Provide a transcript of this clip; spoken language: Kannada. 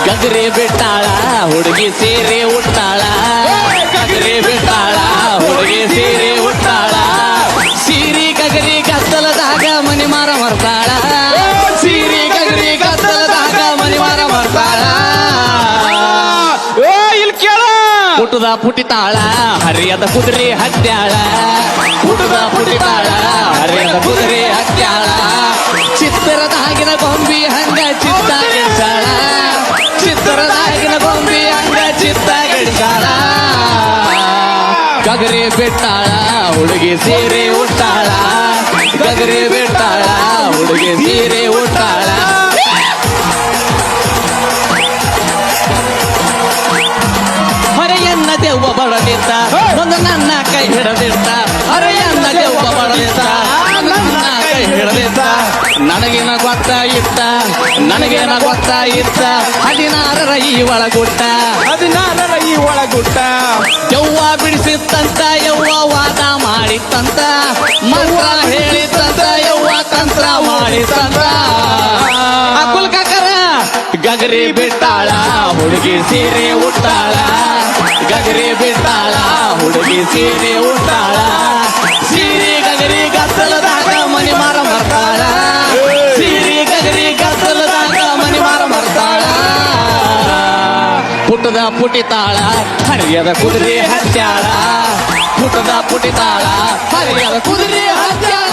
ಗಗರಿ ಬಿಟ್ಟಾಳ ಹುಡುಗಿ ಸೀರೆ ಉಟ್ಟಾಳ ಗಗರಿ ಬಿಟ್ಟಾಳ ಹುಡುಗಿ ಸೀರೆ ಉಟ್ಟಾಳ ಸೀರೆ ಗಗರಿ ಗದ್ದಲದಾಗ ಮನಿ ಮಾರ ಮರ್ತಾಳ ಸೀರೆ ಗಗರಿ ಗದ್ದಲದಾಗ ಮನಿ ಮಾರ ಮರ್ತಾಳ ಇಲ್ಲಿ ಕೇಳ ಪುಟದ ಪುಟಿತಾಳ ಹರಿಯದ ಕುದುರೆ ಹತ್ಯಾಳ ಪುಟದ ಪುಟಿತಾಳ ಹರಿಯದ ಕುದುರೆ ಹತ್ಯಾಳ ಚಿತ್ತರದಾಗಿನ ಗೊಂಬಿ ಹಂಗ ಚಿತ್ತ ಗೆಡ್ಸಾಳ ಚಿತ್ತರದಾಗಿನ ಗೊಂಬಿ ಹಂಗ ಚಿತ್ತ ಗೆಡ್ಸಾಳ ಗಗರಿ ಬಿಟ್ಟಾಳ ಹುಡುಗಿ ಸೀರೆ ಉಟ್ಟಾಳ ಗಗರಿ ಬಿಟ್ಟಾಳ ಹುಡುಗಿ ಸೀರೆ ಉಟ್ಟಾಳ ಹರೆಯನ್ನ ದೆವ್ವ ಬಡದಿದ್ದ ಒಂದು ನನ್ನ ಕೈ ಹಿಡದಿದ್ದ ಹರೆಯನ್ನ ದೆವ್ವ ಬಡದಿದ್ದ ನನ್ನ ಕೈ ಹಿಡದಿದ್ದ ನನಗೇನ ಗೊತ್ತಾಗಿತ್ತ ನನಗೇನ ಗೊತ್ತಾಗಿತ್ತ 16ರ ಈ ಒಳಗುಟ್ಟ 16ರ ಈ ಒಳಗುಟ್ಟ ಯವ್ವ ಬಿಡಿಸಿತ್ತಂತ ಯವ್ವ ವಾದ ಮಾಡಿತ್ತಂತ ಮಂತ್ರ ಹೇಳಿತ್ತಂತ ಯವ್ವ ತಂತ್ರ ಮಾಡಿತ್ತಂತ ಅಕುಲ್ ಕಾಕರ ಗಗರಿ ಬಿಟ್ಟಾಳ ಹುಡುಗಿ ಸೀರೆ ಉಟ್ಟಾಳ ಗಗರಿ ಬಿಟ್ಟಾಳ ಹುಡುಗಿ ಸೀರೆ ಉಟ್ಟಾಳ ಸೀರೆ ಗಗರಿ ಗದ್ದಲದಾಗ ಮನಿ ಮಾರ ಮರ್ತಾಳ ಸೀರೆ ಗಗರಿ ಗದ್ದಲದಾಗ ಮನಿ ಮಾರ ಮರ್ತಾಳ ಪುಟದ ಪುಟಿತಾಳ ಹರಿಯದ ಕುದುರೆ ಹತ್ಯಾಳ ಪುಟದ ಪುಟಿತಾಳ ಹರಿಯದ ಕುದುರೆ ಹತ್ಯಾಳ